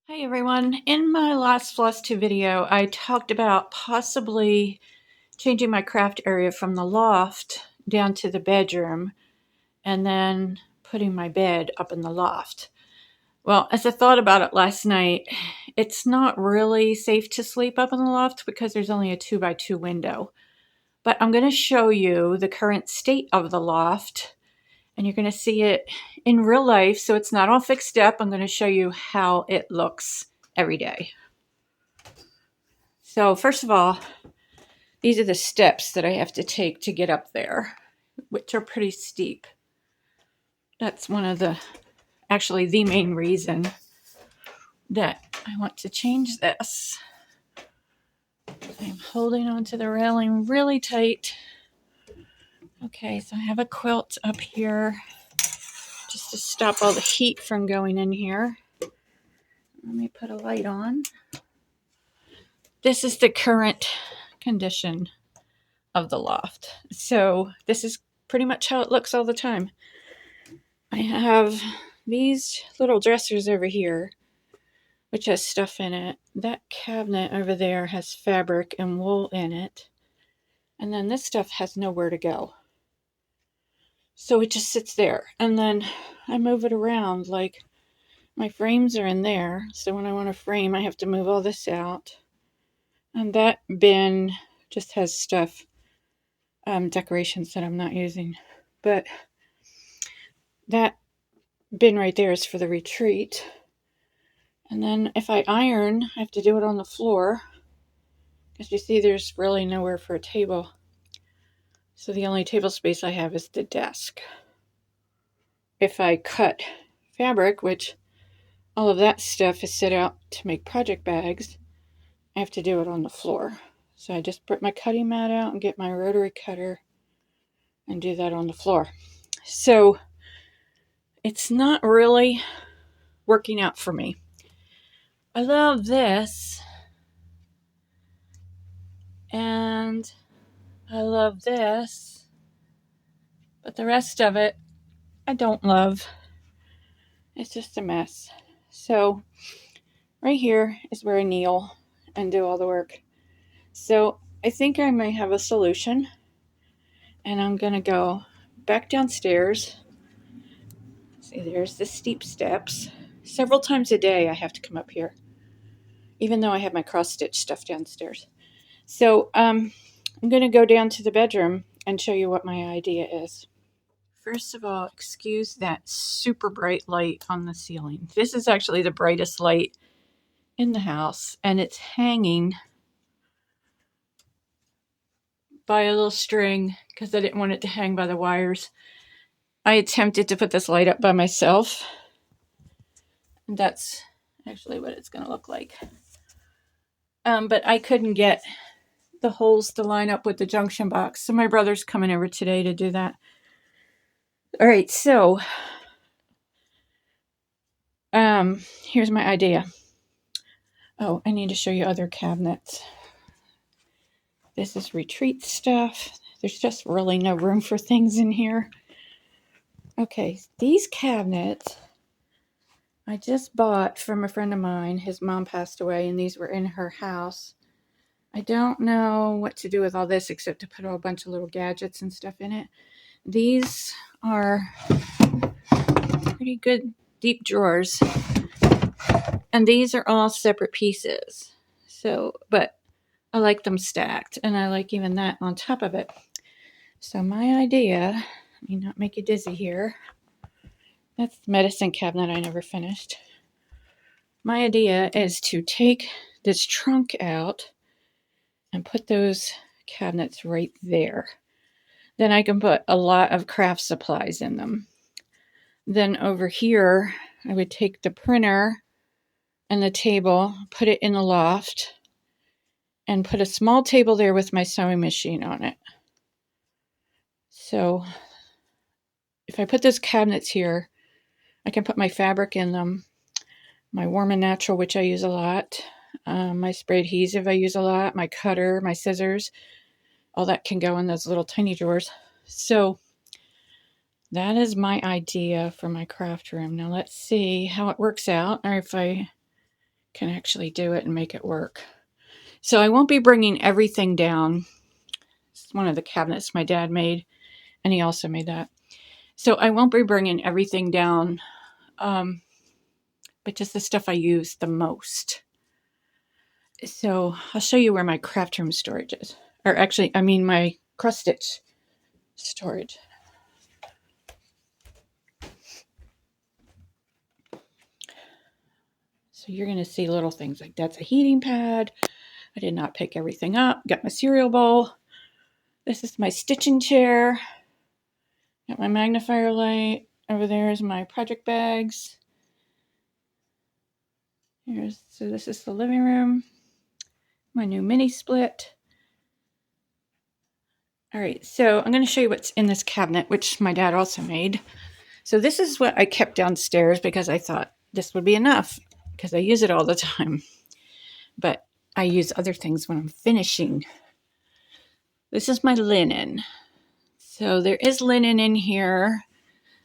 Hi everyone. In my last flosstube video, I talked about possibly changing my craft area from the loft down to the bedroom and then putting my bed up in the loft. Well, as I thought about it last night, it's not really safe to sleep up in the loft because there's only a 2x2 window. But I'm going to show you the current state of the loft and you're going to see it in real life, so it's not all fixed up. I'm going to show you how it looks every day. So first of all, these are the steps that I have to take to get up there, which are pretty steep. That's actually the main reason that I want to change this. I'm holding onto the railing really tight. Okay, so I have a quilt up here just to stop all the heat from going in here. Let me put a light on. This is the current condition of the loft. So this is pretty much how it looks all the time. I have these little dressers over here, which has stuff in it. That cabinet over there has fabric and wool in it. And then this stuff has nowhere to go. So it just sits there. And then I move it around, like my frames are in there. So when I want to frame, I have to move all this out. And that bin just has stuff, decorations that I'm not using. But that bin right there is for the retreat. And then if I iron, I have to do it on the floor. Because you see there's really nowhere for a table. So the only table space I have is the desk. If I cut fabric, which all of that stuff is set out to make project bags, I have to do it on the floor. So I just put my cutting mat out and get my rotary cutter and do that on the floor. So it's not really working out for me. I love this. And I love this. But the rest of it, I don't love. It's just a mess. So right here is where I kneel and do all the work. So I think I may have a solution. And I'm going to go back downstairs. See, there's the steep steps. Several times a day I have to come up here, even though I have my cross-stitch stuff downstairs. So I'm going to go down to the bedroom and show you what my idea is. First of all, excuse that super bright light on the ceiling. This is actually the brightest light in the house, and it's hanging by a little string because I didn't want it to hang by the wires. I attempted to put this light up by myself, and that's actually what it's going to look like. But I couldn't get the holes to line up with the junction box, so my brother's coming over today to do that. All right, so here's my idea. Oh, I need to show you other cabinets. This is retreat stuff. There's just really no room for things in here. Okay, these cabinets I just bought from a friend of mine. His mom passed away, and these were in her house. I don't know what to do with all this except to put a whole bunch of little gadgets and stuff in it. These are pretty good deep drawers. And these are all separate pieces. So, but I like them stacked, and I like even that on top of it. So my idea, let me not make you dizzy here. That's the medicine cabinet I never finished. My idea is to take this trunk out and put those cabinets right there. Then I can put a lot of craft supplies in them. Then over here, I would take the printer and the table, put it in the loft, and put a small table there with my sewing machine on it. So if I put those cabinets here, I can put my fabric in them, my Warm and Natural, which I use a lot, my spray adhesive I use a lot, my cutter, my scissors, all that can go in those little tiny drawers. So that is my idea for my craft room. Now let's see how it works out, or if I can actually do it and make it work. So I won't be bringing everything down. It's one of the cabinets my dad made, and he also made that. So I won't be bringing everything down, but just the stuff I use the most. So I'll show you where my craft room storage is. Or actually, I mean my cross stitch storage. So you're going to see little things like that's a heating pad. I did not pick everything up. Got my cereal bowl. This is my stitching chair. Got my magnifier light. Over there is my project bags. So this is the living room. My new mini split. All right, so I'm going to show you what's in this cabinet, which my dad also made. So this is what I kept downstairs because I thought this would be enough because I use it all the time. But I use other things when I'm finishing. This is my linen. So there is linen in here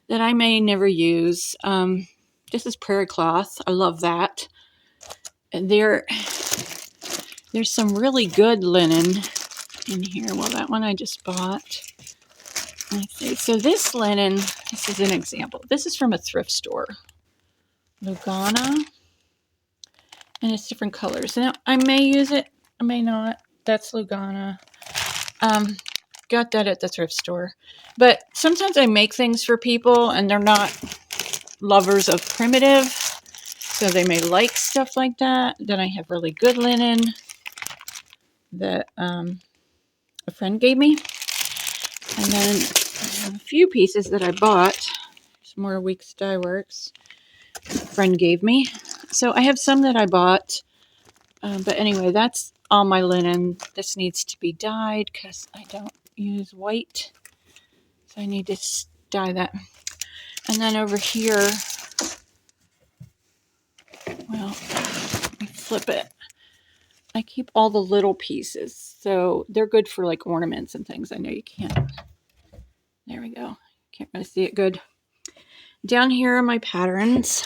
that I may never use. This is prairie cloth. I love that. And there's some really good linen in here. Well, that one I just bought. Let's see. So this linen, this is an example. This is from a thrift store. Lugana. And it's different colors. Now, I may use it. I may not. That's Lugana. Got that at the thrift store. But sometimes I make things for people and they're not lovers of primitive. So they may like stuff like that. Then I have really good linen that a friend gave me. And then I have a few pieces that I bought. Some more Weeks Dye Works. A friend gave me. So I have some that I bought. But anyway, that's all my linen. This needs to be dyed because I don't use white. So I need to dye that. And then over here, well, let me flip it. I keep all the little pieces. So they're good for like ornaments and things. I know you can't. There we go. Can't really see it good. Down here are my patterns.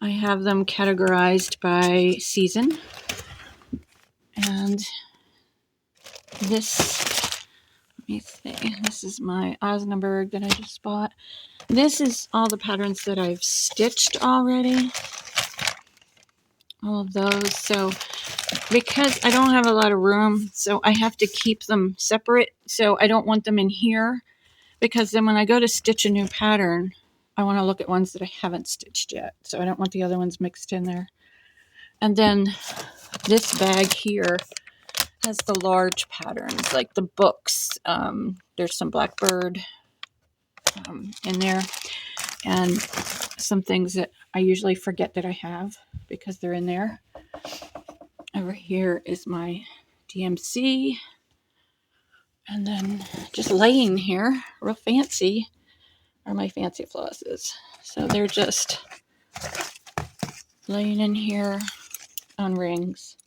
I have them categorized by season. And this, let me see, this is my Osnaburg that I just bought. This is all the patterns that I've stitched already. All of those. So because I don't have a lot of room, so I have to keep them separate. So I don't want them in here because then when I go to stitch a new pattern, I want to look at ones that I haven't stitched yet. So I don't want the other ones mixed in there. And then this bag here has the large patterns, like the books. There's some Blackbird in there. And some things that I usually forget that I have because they're in there. Over here is my DMC. And then just laying here, real fancy, are my fancy flosses. So they're just laying in here on rings.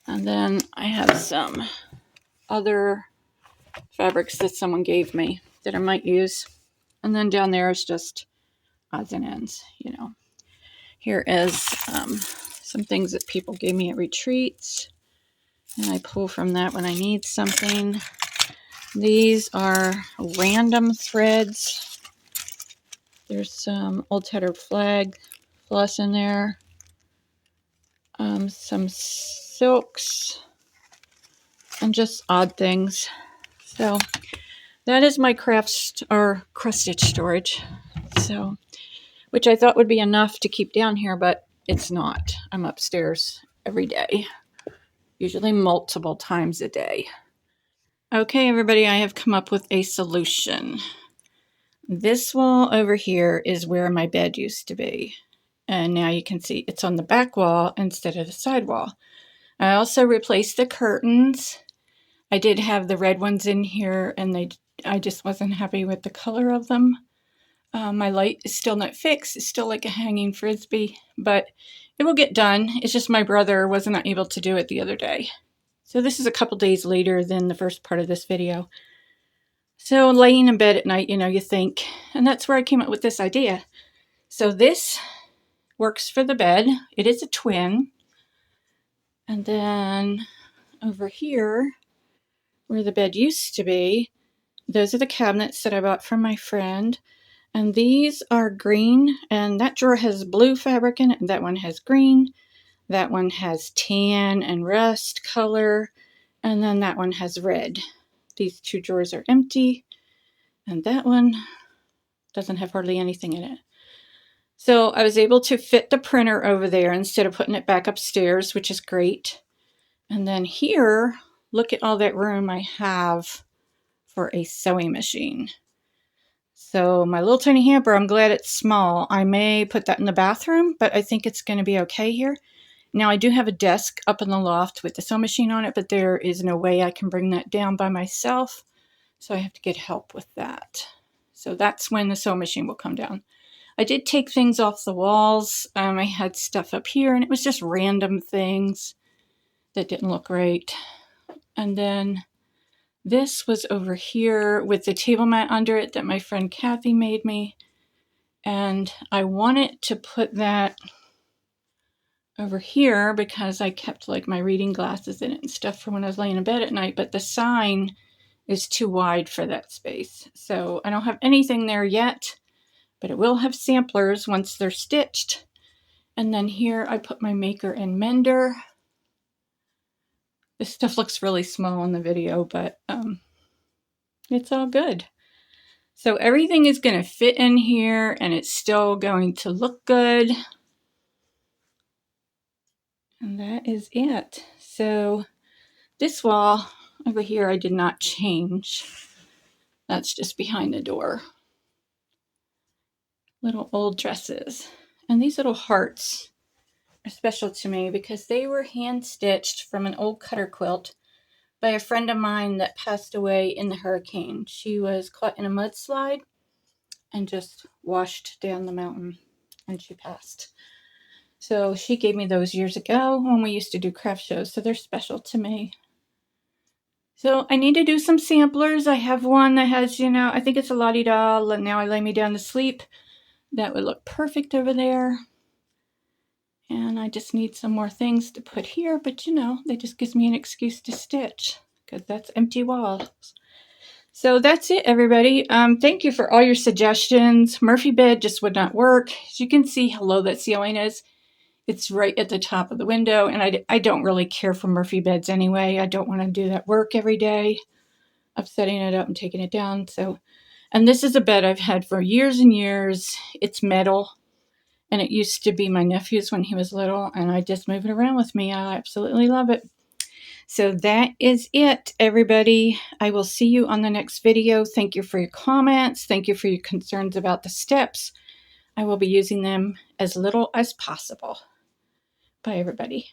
And then I have some other fabrics that someone gave me that I might use. And then down there is just odds and ends, you know. Here is some things that people gave me at retreats. And I pull from that when I need something. These are random threads. There's some old tattered flag floss in there. Some silks. And just odd things. So that is my cross stitch storage. So, which I thought would be enough to keep down here, but it's not. I'm upstairs every day. Usually multiple times a day. Okay, everybody, I have come up with a solution. This wall over here is where my bed used to be. And now you can see it's on the back wall instead of the side wall. I also replaced the curtains. I did have the red ones in here, and I just wasn't happy with the color of them. My light is still not fixed. It's still like a hanging frisbee, but it will get done. It's just my brother wasn't able to do it the other day. So this is a couple days later than the first part of this video. So laying in bed at night, you know, you think, and that's where I came up with this idea. So this works for the bed. It is a twin. And then over here, where the bed used to be, those are the cabinets that I bought from my friend. And these are green, and that drawer has blue fabric in it, and that one has green. That one has tan and rust color, and then that one has red. These two drawers are empty, and that one doesn't have hardly anything in it. So I was able to fit the printer over there instead of putting it back upstairs, which is great. And then here, look at all that room I have for a sewing machine. So my little tiny hamper, I'm glad it's small. I may put that in the bathroom, but I think it's going to be okay here. Now I do have a desk up in the loft with the sewing machine on it, but there is no way I can bring that down by myself. So I have to get help with that. So that's when the sewing machine will come down. I did take things off the walls. I had stuff up here, and it was just random things that didn't look right. And then this was over here with the table mat under it that my friend Kathy made me. And I wanted to put that over here because I kept like my reading glasses in it and stuff for when I was laying in bed at night, but the sign is too wide for that space. So I don't have anything there yet, but it will have samplers once they're stitched. And then here I put my maker and mender. This stuff looks really small in the video, but it's all good. So everything is going to fit in here, and it's still going to look good. And that is it. So this wall over here I did not change. That's just behind the door. Little old dresses. And these little hearts are special to me because they were hand stitched from an old cutter quilt by a friend of mine that passed away in the hurricane. She was caught in a mudslide and just washed down the mountain, and she passed. So she gave me those years ago when we used to do craft shows, so they're special to me. So I need to do some samplers. I have one that has, I think it's a la-di-da, and now I lay me down to sleep. That would look perfect over there. And I just need some more things to put here, but that just gives me an excuse to stitch because that's empty walls. So that's it, everybody. Thank you for all your suggestions. Murphy bed just would not work. As you can see how low that ceiling is. It's right at the top of the window, and I don't really care for Murphy beds anyway. I don't want to do that work every day of setting it up and taking it down. And this is a bed I've had for years and years. It's metal, and it used to be my nephew's when he was little, and I just move it around with me. I absolutely love it. So that is it, everybody. I will see you on the next video. Thank you for your comments. Thank you for your concerns about the steps. I will be using them as little as possible. Bye, everybody.